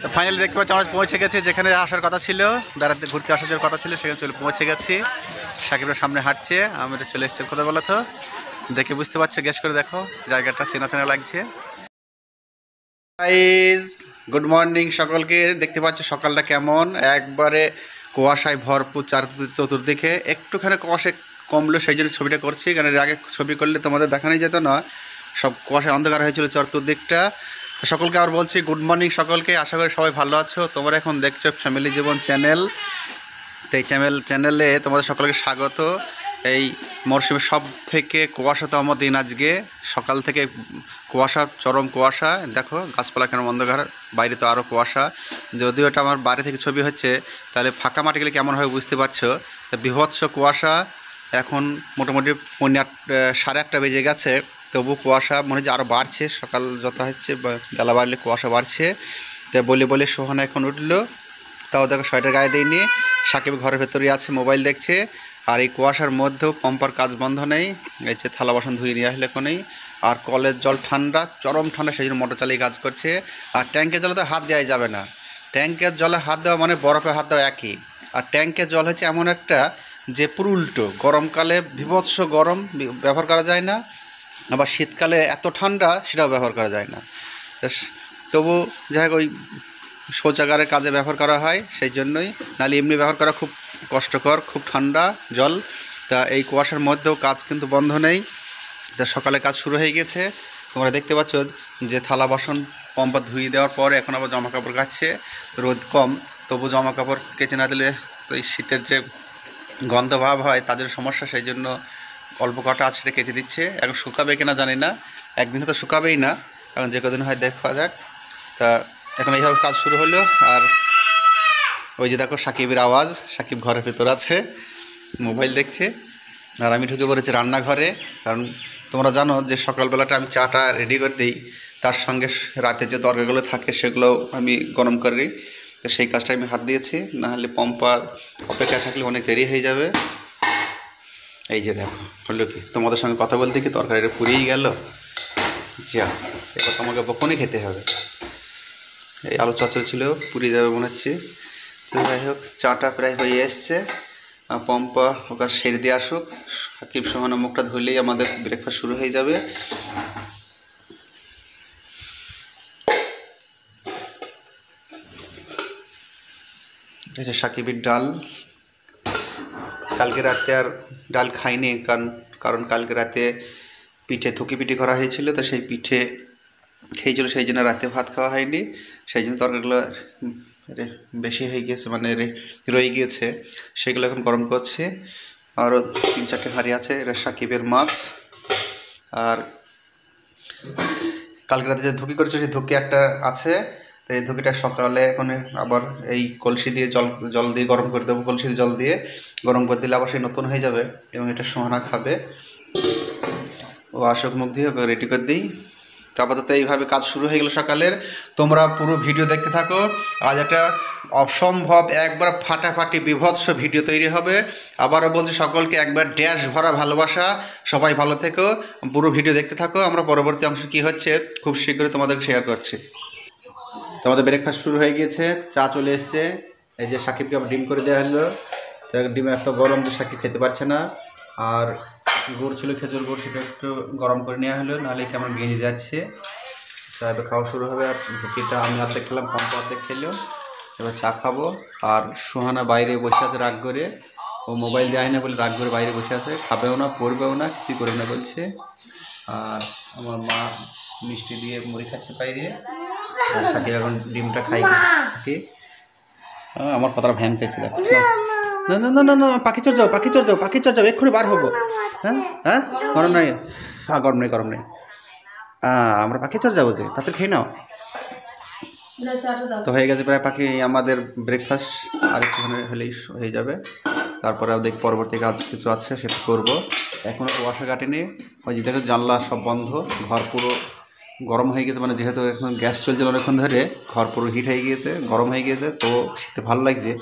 তো ফাইনালি দেখতে পাচ্ছি আমরা পৌঁছে গেছি যেখানে আসার কথা ছিল, বেড়াতে ঘুরতে আসার কথা ছিল, সেখানে চলে পৌঁছে গেছি। সাকিবের সামনে হাঁটছে, আমরা চলে এসেছি। কথা বলো তো, দেখে বুঝতে পারছো, গেস করে দেখো, জায়গাটা চেনা চেনা লাগছে। গাইস গুড মর্নিং সকলকে। দেখতে পাচ্ছ সকালটা কেমন, একবারে কুয়াশায় ভরপুর, চতুর্দিকে একটুখানি কুয়াশা কমলো, সেই জন্য ছবিটা করছি। কারণ এর আগে ছবি করলে তোমাদের দেখানোই যেত না, সব কুয়াশায় অন্ধকার হয়েছিল চতুর্দিকটা। তো সকলকে আবার বলছি গুড মর্নিং সকলকে, আশা করি সবাই ভালো আছো। তোমরা এখন দেখছো ফ্যামিলি জীবন চ্যানেল। তো এই চ্যানেলে তোমাদের সকলকে স্বাগত। এই মরশুমের সব থেকে কুয়াশাতম দিন আজকে, সকাল থেকে কুয়াশা, চরম কুয়াশা। দেখো গাছপালা কেন অন্ধকার, বাইরে তো আরও কুয়াশা। যদিও এটা আমার বাড়ি থেকে ছবি হচ্ছে, তাহলে ফাঁকা মাটি গেলে কেমন হয় বুঝতে পারছো। তো বিভৎস কুয়াশা, এখন মোটামুটি 8:30 বেজে গেছে, তবু কুয়াশা মনে হচ্ছে আরও বাড়ছে। সকাল যত হচ্ছে বেলা বাড়লে কুয়াশা বাড়ছে। তো বলে সোহানা এখন উঠলো, তাও দেখো সোয়েটার গায়ে দিইনি। সাকিব ঘরের ভেতরেই আছে, মোবাইল দেখছে। আর এই কুয়াশার মধ্যেও পাম্পার কাজ বন্ধ নেই, এই যে থালা বাসন ধুয়ে নিয়ে আসলে কোনেই। আর কলের জল ঠান্ডা, চরম ঠান্ডা, সেই জন্য মোটর চালিয়ে কাজ করছে। আর ট্যাঙ্কের জলে তো হাত দেওয়াই যাবে না, ট্যাঙ্কের জলে হাত দেওয়া মানে বরফে হাত দেওয়া একই। আর ট্যাঙ্কের জল হচ্ছে এমন একটা যে পুরো উল্টো, গরমকালে বিভৎস গরম, ব্যবহার করা যায় না, আবার শীতকালে এত ঠান্ডা সেটাও ব্যবহার করা যায় না। তবু যাই হোক, ওই শৌচাগারের কাজে ব্যবহার করা হয়, সেই জন্যই, নাহলে এমনি ব্যবহার করা খুব কষ্টকর, খুব ঠান্ডা জল। তা এই কুয়াশার মধ্যেও কাজ কিন্তু বন্ধ নেই। তা সকালে কাজ শুরু হয়ে গেছে, তোমরা দেখতে পাচ্ছ যে থালা বাসন পাম্পা ধুয়ে দেওয়ার পরে এখন আবার জামা কাপড় কাচ্ছে। রোদ কম, তবু জামা কাপড় কেচে না দিলে তো এই শীতের যে গন্ধ ভাব হয় তাদের সমস্যা, সেই জন্য অল্প কটা আছে সেটা কেচে দিচ্ছে। এখন শুকাবে কিনা জানি না, একদিন তো শুকাবেই না, এখন যে কদিন হয় দেখা যাক। তা এখন এইভাবে কাজ শুরু হলো। আর ওই যে দেখো সাকিবের আওয়াজ, সাকিব ঘরের ভেতর আছে, মোবাইল দেখছে। আর আমি ঢুকে পড়েছি রান্নাঘরে, কারণ তোমরা জানো যে সকালবেলাটা আমি চাটা রেডি করে দিই, তার সঙ্গে রাতে যে তরকারিগুলো থাকে সেগুলো আমি গরম করি। তো সেই কাজটা আমি হাত দিয়েছি, নাহলে পাম্পার অপেক্ষা থাকলে অনেক দেরি হয়ে যাবে। এই যে দেখো হলো কি, তোমাদের সঙ্গে কথা বলতে কি তরকারিটা পুড়িয়েই গেল। যা, এবার তোমাকে বকুনি খেতে হবে। এই আলু চচ্চড়ি ছিল, পুড়িয়ে যাবে মনে হচ্ছে। তো যাই হোক, চাটা প্রায় হয়ে এসছে, পম্পা ওকে সেরে দিয়ে আসুক, সাকিব সোহানা মুখটা ধুলেই আমাদের ব্রেকফাস্ট শুরু হয়ে যাবে। এটা হচ্ছে সাকিবের ডাল। কালকে রাতে আর ডাল খাইনি, কারণ কালকে রাতে থুকি পিঠে করা হয়েছিল, তো সেই পিঠে খেয়েছিল, সেই জন্য রাতে ভাত খাওয়া হয়নি। সেই জন্য তরকারিগুলো বেশি হয়ে গিয়েছে, মানে রয়ে গিয়েছে, সেগুলো এখন গরম করছে। আরও 3-4টে হাঁড়ি আছে, এটা সাকিবের মাছ। আর কালকে রাতে যে ধুকি করেছে সেই ধুকি একটা আছে, তো এই ধুকিটা সকালে এখন আবার এই কলসি দিয়ে জল দিয়ে গরম করে দেবো, কলসি দিয়ে জল দিয়ে গরম করে দিলে আবার সেই নতুন হয়ে যাবে, এবং এটা সোহানা খাবে। ও আশোক মুখ দিয়ে ওকে রেডি করে দিই। তো আপাতত এইভাবে কাজ শুরু হয়ে গেল সকালের। তোমরা পুরো ভিডিও দেখতে থাকো, আজ একটা অসম্ভব একবার ফাটাফাটি বিভৎস ভিডিও তৈরি হবে। আবারও বলছি সকলকে একবার ড্যাশ ভরা ভালোবাসা, সবাই ভালো থেকো, পুরো ভিডিও দেখতে থাকো। আমরা পরবর্তী অংশ কী হচ্ছে খুব শীঘ্রই তোমাদের শেয়ার করছি। তোমাদের ব্রেকফাস্ট শুরু হয়ে গিয়েছে, চা চলে এসছে। এই যে সাকিবকে আবার ডিম করে দেওয়া হলো, তো ডিম এত গরম যে সাকিব খেতে পারছে না। আর গুড় ছিল, খেজুর গুড়, সেটা একটু গরম করে নেওয়া হলো, নাহলে কেমন গেঁজে যাচ্ছে। চা এবার খাওয়া শুরু হবে। আর ধুকিটা আমি অর্ধেক খেলাম, পম্প অর্ধেক খেলেও। এবার চা খাবো। আর সোহানা বাইরে বসে আছে রাগ করে, ও মোবাইল দেয় না বলে রাগ করে বাইরে বসে আছে, খাবেও না, পড়বেও না, কিছুই করবে না বলছে। আর আমার মা মিষ্টি দিয়ে মুড়ি খাচ্ছে বাইরে। সাথে এখন ডিমটা খাই কি, আমার কথাটা ভ্যান চাইছে। দেখো না না না না না, পাখি চড় যাও, পাখি চড় যাও, পাখি চড় যাও, এক্ষুনি বার হবো। হ্যাঁ হ্যাঁ, গরম নাই, হ্যাঁ গরম নেই, গরম নেই। আমরা পাখি চড় যাবো যে, তাতে খেয়ে নাও। তো হয়ে গেছে প্রায় পাখি আমাদের ব্রেকফাস্ট, আর একটুখানি হলেই হয়ে যাবে। তারপরে দেখি পরবর্তী কাজ কিছু আছে সেটা করবো। এখনও কুয়াশা কাটেনি, ওই যে দেখো জানলা সব বন্ধ, ঘর পুরো গরম হয়ে গেছে, মানে যেহেতু এখন গ্যাস চলছিল অনেকক্ষণ ধরে, ঘর পুরো হিট হয়ে গিয়েছে, গরম হয়ে গিয়েছে, তো শীতে ভালো লাগছে।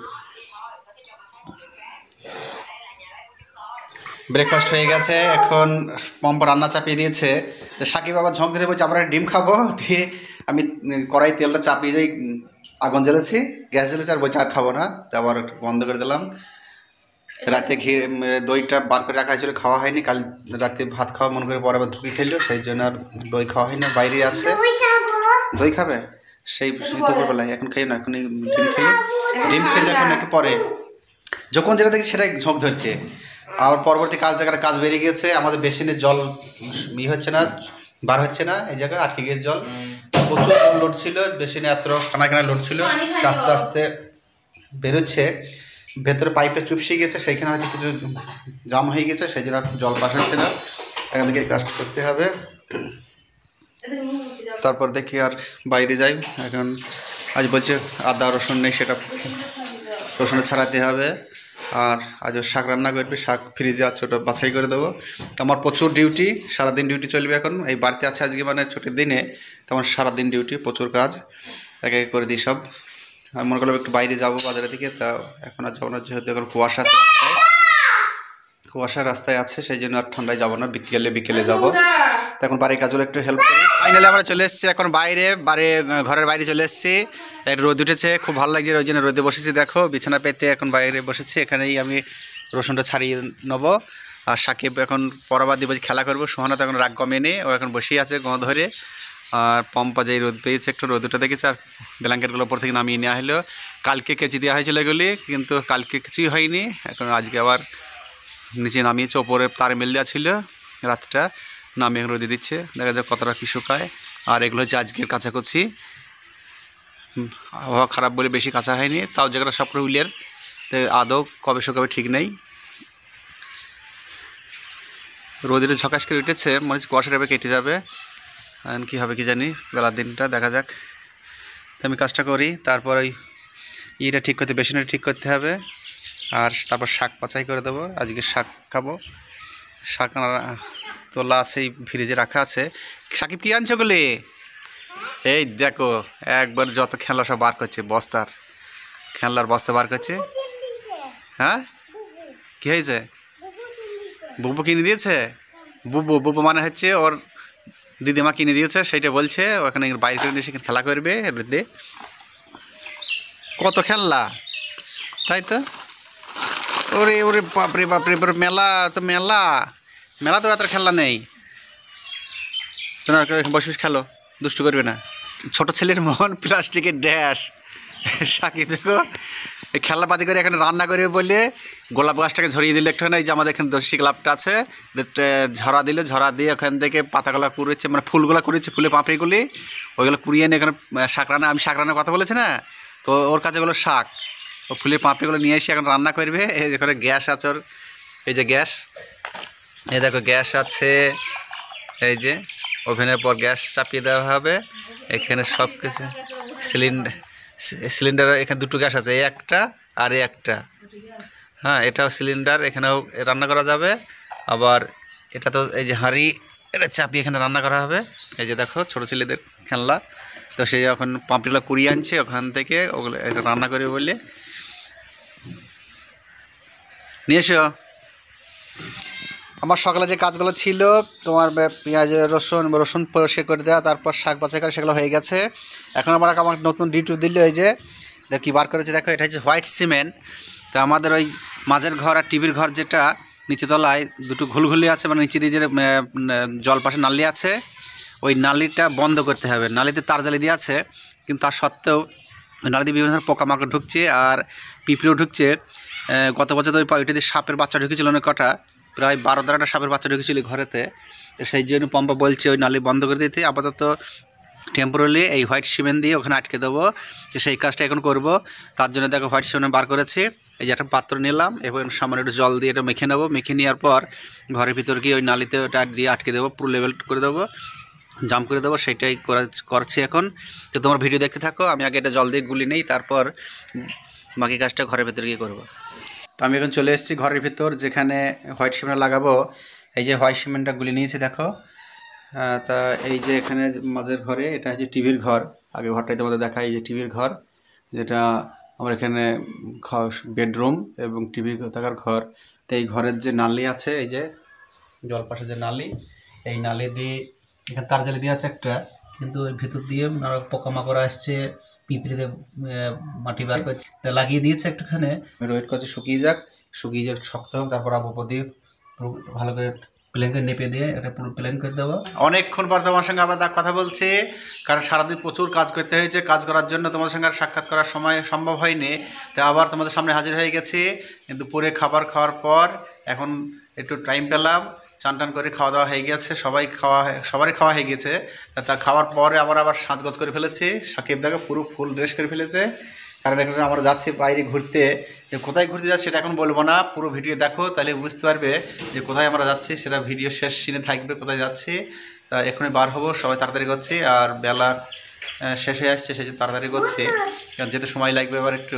ব্রেকফাস্ট হয়ে গেছে, এখন পম্পা রান্না চাপিয়ে দিয়েছে। তো সাকিব আবার ঝোঁক ধরে বলছে আমরা ডিম খাবো, দিয়ে আমি কড়াই তেলটা চাপিয়ে যাই আগুন জ্বেলেছি, গ্যাস জ্বেলেছি, আর বলছি আর খাবো না, তো আবার একটু বন্ধ করে দিলাম। রাতে দইটা বার করে রাখা হয়েছিল, খাওয়া হয়নি। কাল রাতে ভাত খাওয়া মনে করে পরে আবার ধুকি খেলো, সেই জন্য আর দই খাওয়া হয়নি, বাইরে আছে। দই খাবে সেই দুপুরবেলায়, এখন খাই না, এখন ডিম খেয়ে ডিম এখন একটু পরে, যখন যেটা দেখি সেটাই ঝোঁক ধরছে। আর পরবর্তী কাজ দেখার কাজ বেরিয়ে গেছে, আমাদের বেসিনের জল হচ্ছে না, বার হচ্ছে না, এই জায়গায় আটকে গিয়ে জল প্রচুর লোড ছিল, বেসিনে এত খানা লোড ছিল, আস্তে আস্তে বেরোচ্ছে, ভেতরে পাইপে চুপসে গেছে, সেইখানে হয়তো কিছু জাম হয়ে গেছে, সেই জন্য জল পাস হচ্ছে না। এখান থেকে কাজটা করতে হবে, তারপর দেখি আর বাইরে যাই। এখন আজ বলছে আদা রসুন নেই, সেটা রসুনটা ছাড়াতে হবে। আর আজও শাক রান্না করবে, শাক ফ্রিজে আছে, ওটা বাছাই করে দেবো। আমার প্রচুর ডিউটি, সারাদিন ডিউটি চলবে এখন। এই বাড়িতে আছে আজকে, মানে ছুটির দিনে, তো আমার সারাদিন ডিউটি, প্রচুর কাজ, একে এক করে দিই সব। আমি মনে করলাম একটু বাইরে যাবো বাজারের দিকে, তা এখন আর যাবো না, যেহেতু এখন কুয়াশা আছে রাস্তায়, কুয়াশা রাস্তায় আছে, সেই জন্য আর ঠান্ডায় যাবো না, বিকেলে যাবো। তো এখন বাড়ির কাজগুলো একটু হেল্প করি। ফাইনালি আমরা চলে এসেছি এখন বাইরে, ঘরের বাইরে চলে এসেছি। রোদ উঠেছে, খুব ভালো লাগছে, ওই জন্য রোদে বসেছি। দেখো বিছানা পেতে এখন বাইরে বসেছি, এখানেই আমি রসুনটা ছাড়িয়ে নেবো। আর সাকিব এখন পরবার দিব, খেলা করবো। সোহানা তো এখন রাগ কমে নেই, ও এখন বসেই আছে গঁ ধরে। আর পম্পা যেই রোদ পেয়েছে, একটু রোদটা দেখেছে, আর ব্ল্যাঙ্কেটগুলো ওপর থেকে নামিয়ে নেওয়া হলো। কালকে কেচি দেওয়া হয়েছিল এগুলি, কিন্তু কালকে কিছুই হয়নি। এখন আজকে আবার নিচে নামিয়েছে, ওপরে তার মেল দেওয়া ছিল, রাতটা নামিয়ে এখন রোদে দিচ্ছে, দেখা যাক কতটা কী শুকায়। আর এগুলো হচ্ছে আজকের কাচাকুচি, আবহাওয়া খারাপ বলে বেশি কাঁচা হয়নি, তাও যেগুলো সব উইলের, আদৌ কবে শুকাবে ঠিক নেই। রোদের ঝকাশ করে উঠেছে, মনে হচ্ছে কুয়াশা টাইপে কেটে যাবে, এখন কী হবে কি জানি, বেলার দিনটা দেখা যাক। তো আমি কাজটা করি, তারপর ওই ইটা ঠিক করতে, বেসিনটা ঠিক করতে হবে। আর তারপর শাক বাছাই করে দেবো, আজকে শাক খাবো। শাক তোলা আছে, এই ফ্রিজে রাখা আছে। সাকিব কী আনছো গুলি? এই দেখো একবার যত খেলনা সব বার করছে, খেলনার বস্তা বার করছে। হ্যাঁ কী হয়েছে? বুবু কিনে দিয়েছে? বুবু মানে হচ্ছে ওর দিদিমা কিনে দিয়েছে, সেইটা বলছে। ওখানে বাইরে করে নিয়ে খেলা করবে রোদে, কত খেলনা, তাই তো। ওরে ওরে বাপরে বাপরে, মেলা তো মেলা তো এত খেলনা নেই। বসে খেলো, দুষ্টু করবে না। ছোট ছেলের মন প্লাস্টিকের ড্যাশ। সাকিব দেখো এই খেলনাপাতি করে এখানে রান্না করবে বলে গোলাপ গাছটাকে ঝরিয়ে দিলে একটু, এই যে আমাদের এখানে দর্শী ক্লাবটা আছে, ঝরা দিয়ে ওখান থেকে পাতাগুলো কুড়েছে, মানে ফুলগুলো কুড়েছে, ফুলে পাঁপড়িগুলি, ওইগুলো কুড়িয়ে নিয়ে এখানে শাক রান্না, আমি শাক রান্নার কথা বলেছি না, তো ওর কাছে ওগুলো শাক, ও ফুলের পাঁপড়িগুলো নিয়ে এসে এখন রান্না করবে। এই যেখানে গ্যাস আছে ওর, এই যে গ্যাস, এই দেখো গ্যাস আছে, এই যে ওভেনের পর গ্যাস চাপিয়ে দেওয়া হবে। এখানে সব কিছু সিলিন্ডার এখানে দুটো গ্যাস আছে, এই একটা আর এই একটা। হ্যাঁ এটাও সিলিন্ডার, এখানেও রান্না করা যাবে। আবার এটা তো এই যে হাঁড়ি, এটা চাপিয়ে এখানে রান্না করা হবে। এই যে দেখো ছোটো ছেলেদের খেলনা, তো সেই এখন পাঁপড়িগুলো কুড়িয়ে আনছে ওখান থেকে, ওগুলো এটা রান্না করবে বলে নিয়ে এসো। আমার সকালে যে কাজগুলো ছিল, তোমার পেঁয়াজ রসুন পরিষ্কার করে দেওয়া, তারপর শাক বাছাই করা, সেগুলো হয়ে গেছে। এখন আমার নতুন ডিউটি দিল, এই যে দেখো কী বার করেছে, দেখো এটা হচ্ছে হোয়াইট সিমেন্ট। তো আমাদের ওই মাঝের ঘর আর টিভির ঘর যেটা নিচে তলায় দুটো ঘুলঘুলি আছে, মানে নিচে দিয়ে যে জল পাশে নালি আছে, ওই নালিটা বন্ধ করতে হবে। নালিতে তার জালি দিয়ে আছে, কিন্তু তার সত্ত্বেও নালিতে বিভিন্ন ধরনের পোকামাকড় ঢুকছে আর পিঁপড়েও ঢুকছে। গত বছর তো ওইটা দিয়ে সাপের বাচ্চা ঢুকেছিল অনেক কটা, প্রায় 12-13টা সাপের বাচ্চা ঢুকেছিল ঘরেতে। তো সেই জন্য পম্পা বলছে ওই নালি বন্ধ করে দিতে, আপাতত টেম্পোরারি এই হোয়াইট সিমেন্ট দিয়ে ওখানে আটকে দেবো। তো সেই কাজটা এখন করব, তার জন্য দেখো হোয়াইট সিমেন্ট বার করেছি। এই যে একটা পাত্র নিলাম, এবং সামান্য একটু জল দিয়ে এটা মেখে নেবো। মেখে নেওয়ার পর ঘরের ভিতর গিয়ে ওই নালিতে ওটা দিয়ে আটকে দেবো, পুরো লেভেল করে দেবো, জাম করে দেবো। সেইটাই করছি এখন। তো তোমার ভিডিও দেখতে থাকো, আমি আগে এটা জল দিয়ে গুলি নেই, তারপর বাকি কাজটা ঘরের ভিতর গিয়ে করবো। তো আমি এখন চলে এসেছি ঘরের ভিতর, যেখানে হোয়াইট সিমেন্ট লাগাবো। এই যে হোয়াইট সিমেন্টটা গুলি নিয়েছি দেখো। তা এই যে এখানে মাঝের ঘরে, এটা হচ্ছে টিভির ঘর। আগে ঘরটাই তোমাদের দেখা, এই যে টিভির ঘর, যেটা আমার এখানে বেডরুম এবং টিভি থাকার ঘর। তো এই ঘরের যে নালি আছে, এই যে জল পাশে যে নালি, এই নালি দিয়ে এখানে তার জালি দিয়ে আছে একটা, কিন্তু ওই ভিতর দিয়ে পোকামাকড় আসছে, পিঁপড়েতে মাটি বার করছে, তা লাগিয়ে দিয়েছে একটুখানি, ওয়েট করছে শুকিয়ে যাক, শক্ত হোক, তারপর আবু দিয়ে পুরো ভালো করে প্লেন করে নেপে দিয়ে এটা পুরো প্লেন করে দেবো। অনেকক্ষণ পর তোমার সঙ্গে আবার কথা বলছি, কারণ সারাদিন প্রচুর কাজ করতে হয়েছে। কাজ করার জন্য তোমাদের সঙ্গে আর সাক্ষাৎ করার সময় সম্ভব হয়নি, তাই আবার তোমাদের সামনে হাজির হয়ে গেছি। কিন্তু দুপুরে খাবার খাওয়ার পর এখন একটু টাইম পেলাম, চান টান করে খাওয়া দাওয়া হয়ে গেছে, সবারই খাওয়া হয়ে গেছে। তা খাওয়ার পরে আবার সাজগোজ করে ফেলেছি। সাকিব দাকে পুরো ফুল ড্রেস করে ফেলেছে, কারণ এখন আমরা যাচ্ছি বাইরে ঘুরতে। যে কোথায় ঘুরতে যাচ্ছি সেটা এখন বলবো না, পুরো ভিডিও দেখো, তাহলে বুঝতে পারবে যে কোথায় আমরা যাচ্ছি। সেটা ভিডিও শেষ সিনে থাকবে কোথায় যাচ্ছি। তা এখনই বার হবো, সবাই তাড়াতাড়ি করছি, আর বেলা শেষ হয়ে আসছে, সেই জন্য তাড়াতাড়ি করছি, কারণ যেতে সময় লাগবে। এবার একটু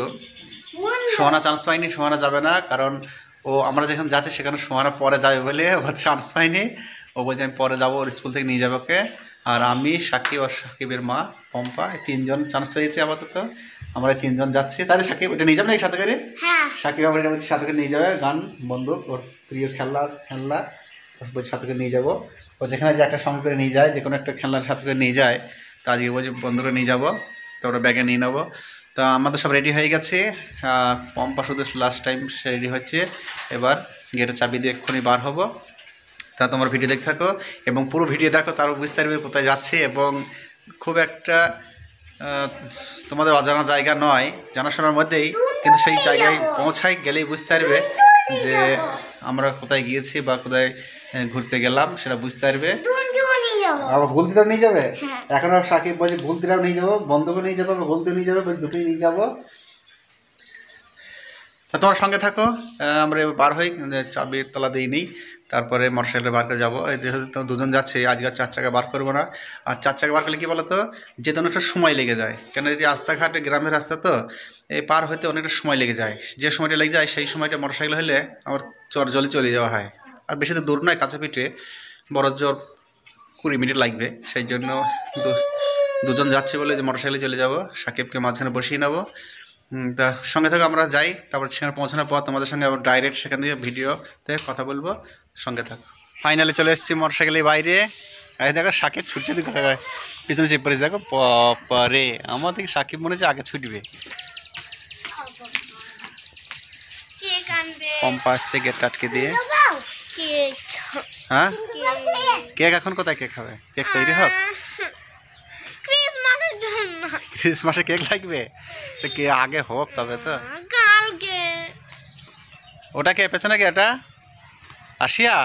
সোহানা চান্স পাইনি, সোহানা যাবে না, কারণ আমরা যেখানে যাচ্ছি সেখানে সোহানা পরে যাবে বলে ও চান্স পাইনি। ও বলছে আমি পরে যাবো, ওর স্কুল থেকে নিয়ে যাবে ওকে। আর আমি, সাকিব আর সাকিবের মা পম্পা, এই তিনজন চান্স পেয়েছি আপাতত। আমরা তিনজন যাচ্ছি, তাহলে সাকিব ওটা নিয়ে যাবে না সাথে করে? সাকিব আমার এটা বলছি সাথে করে নিয়ে যাবে, গান বন্দুক ওর প্রিয় খেলনা বলছি সাথে করে নিয়ে যাবো। ও যেখানে যে একটা সঙ্গে করে নিয়ে যায়, যে কোনো একটা খেলনার সাথে করে নিয়ে যায়, তা আজকে বলছি বন্ধুরা নিয়ে যাবো, তো ওটা ব্যাগে নিয়ে নেবো। তা আমাদের সব রেডি হয়ে গেছে, পম্পা শুধু লাস্ট টাইম সে রেডি হচ্ছে। এবার গেটের চাবি দিয়ে এক্ষুনি বার হবো। তা তোমার ভিডিও দেখতে থাকো এবং পুরো ভিডিও দেখো, তারও বুঝতে পারবে কোথায় যাচ্ছে। এবং খুব একটা তোমাদের অজানা জায়গা নয়, জানাশোনার মধ্যেই, কিন্তু সেই জায়গায় পৌঁছাই গেলেই বুঝতে পারবে যে আমরা কোথায় গিয়েছি বা কোথায় ঘুরতে গেলাম, সেটা বুঝতে পারবে। আবার গুলতিটাও নিয়ে যাবে, এখন আর সাকিব বলছে গুলতিটাও নিয়ে যাবো, বন্ধুকে নিয়ে যাবো, গুলতিও নিয়ে যাবে, দুটোই নিয়ে যাবো। তা তোমার সঙ্গে থাকো, আমরা বার হই, চাবির তলা দিয়ে নিই, তারপরে মোটরসাইকেলে বার করে যাবো। যেহেতু দুজন যাচ্ছে, আজকে 4 চাকা বার করবো না। আর 4 চাকা বার করলে কী বলো তো, যেতে অনেকটা সময় লেগে যায়, কেন এই রাস্তাঘাট গ্রামের রাস্তা তো, এই পার হইতে অনেকটা সময় লেগে যায়। যে সময়টা লেগে যায় সেই সময়টা মোটরসাইকেল হলে আমার জলে চলে যাওয়া হয়। আর বেশি তো দূর নয়, কাছে পিঠে, বড় জোর 20 মিনিট লাগবে। সেই জন্য দুজন যাচ্ছে বলে যে মোটরসাইকেলে চলে যাবো, সাকিবকে মাঝখানে বসিয়ে নেবো। তা সঙ্গে থেকে আমরা যাই, তারপর সেখানে পৌঁছানোর পর তোমাদের সঙ্গে আবার ডাইরেক্ট সেখান থেকে ভিডিওতে কথা বলবো, সঙ্গে থাকো। ফাইনালি চলে এসেছি মোটরসাইকেলের বাইরে। এই দেখো সাকিব ছুটছে, দিকে পিছনে চেপ পড়েছে, দেখো পরে আমার থেকে সাকিব মনে হচ্ছে আগে ছুটবে। পম্পা আসছে গেট আটকে দিয়ে। হ্যাঁ, কেক এখন কোথায় কেক হবে? কেক তৈরি হোক, ক্রিসমাসে কেক লাগবে, তো কে আগে হোক তবে তো। ওটা কে পেছনে, কি এটা? আসিয়া,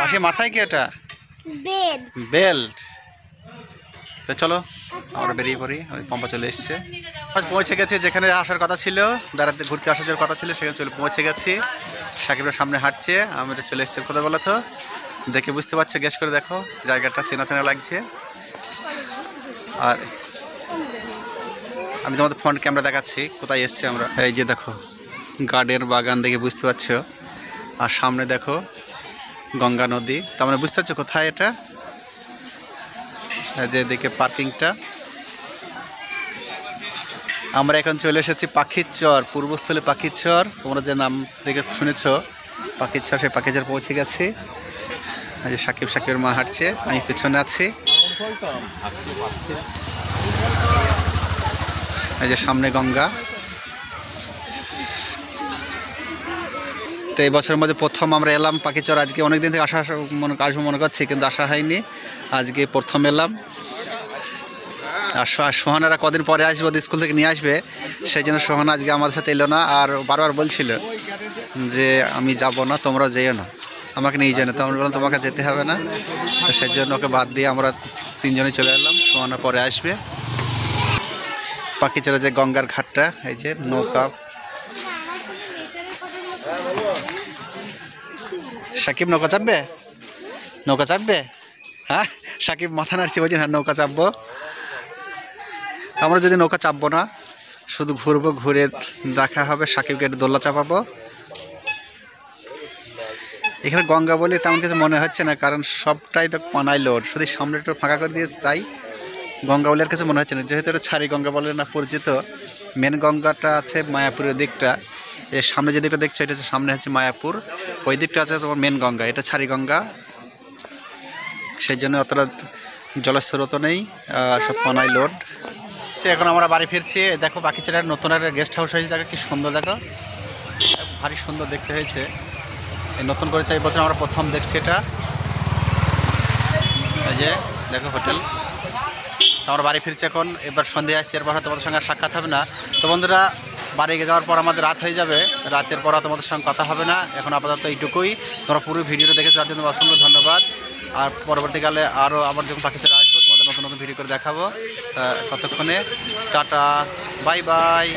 আসিয়া মাথায় কি এটা? বেল্ট। তো চলো আমরা বেরিয়ে পড়ি, ওই পম্পা চলে এসছে। পৌঁছে গেছে যেখানে আসার কথা ছিল, বেড়াতে ঘুরতে আসার কথা ছিল, সেখানে পৌঁছে গেছি। সাকিবের সামনে হাঁটছে, আমরা চলে এসছে। কোথায় বলো তো, দেখে বুঝতে পারছো, গেস করে দেখো, জায়গাটা চেনা চেনা লাগছে। আর আমি তোমাদের ফ্রন্ট ক্যামেরা দেখাচ্ছি কোথায় এসছে আমরা। এই যে দেখো গার্ডেন বাগান, দেখে বুঝতে পারছো। আর সামনে দেখো গঙ্গা নদী, তার মানে বুঝতে পারছো কোথায় এটা। যে দিকে পার্কিংটা। আমরা এখন চলে এসেছি পাখির চর, পূর্বস্থলে পাখির চর, তোমরা যে নাম দেখে শুনেছ পাখির চর, সেই পাখির চর পৌঁছে গেছি। এই যে সাকিবের মা হাঁটছে, আমি পেছনে আছি। এই যে সামনে গঙ্গা। তো এই বছরের মধ্যে প্রথম আমরা এলাম পাখিচর। আজকে অনেকদিন থেকে আসবো মনে করছি, কিন্তু আসা হয়নি, আজকে প্রথম এলাম। আর সোহানারা কদিন পরে আসবে, ওদের স্কুল থেকে নিয়ে আসবে, সেই জন্য সোহানা আজকে আমাদের সাথে এলো না। আর বারবার বলছিল যে আমি যাব না, তোমরাও যেও না, আমাকে নিয়ে যায় না। তো আমরা বললাম তোমাকে যেতে হবে না, তো সেই জন্য ওকে বাদ দিয়ে আমরা তিনজনে চলে এলাম। সোহানা পরে আসবে। পাখিচরে যে গঙ্গার ঘাটটা, এই যে নৌকা। সাকিব নৌকা চাপবে, নৌকা চাপবে? হ্যাঁ, সাকিব মাথা নাড়ছে, বলছেন হ্যাঁ নৌকা চাপবো। আমরা যদি নৌকা চাপবো না, শুধু ঘুরবো, ঘুরে দেখা হবে, সাকিবকে দোল্লা চাপাবো। এখানে গঙ্গা বলে তেমন কিছু মনে হচ্ছে না, কারণ সবটাই তো পানায় লোড, শুধু সামনে একটু ফাঁকা করে দিয়েছে, তাই গঙ্গা বলে আর কিছু মনে হচ্ছে না। যেহেতু এটা ছাড়ি গঙ্গা বলে না পরিচিত, মেন গঙ্গাটা আছে মায়াপুরের দিকটা। এর সামনে যে দিকটা দেখছো, এটা হচ্ছে সামনে হচ্ছে মায়াপুর, ওই দিকটা আছে তোমার মেন গঙ্গা, এটা ছাড়ি গঙ্গা। সেই জন্য অতটা জলস্রোত নেই, সব পানায় লোড। এখন আমরা বাড়ি ফিরছি। দেখো বাকি ছেলের নতুন একটা গেস্ট হাউস হয়েছে, দেখো কি সুন্দর, দেখো ভারী সুন্দর দেখতে হয়েছে। এই নতুন করেছে, এই বছর আমরা প্রথম দেখছি এটা। এই যে দেখো হোটেল। তো আমরা বাড়ি ফিরছি এখন, এবার সন্ধ্যে আসছি, এরপর হয়তো তোমাদের সঙ্গে আর সাক্ষাৎ হবে না। তো বন্ধুরা বাড়ি যাওয়ার পর আমাদের রাত হয়ে যাবে, রাতের পর তোমাদের সঙ্গে কথা হবে না। এখন আপাতত এইটুকুই। তোমরা পুরো ভিডিওটা দেখে যাওয়ার জন্য অসংখ্য ধন্যবাদ। আর পরবর্তীকালে আরও আবার যখন পাখি ছেড়ে আসবো তোমাদের নতুন নতুন ভিডিও করে দেখাবো। ততক্ষণে টাটা, বাই বাই।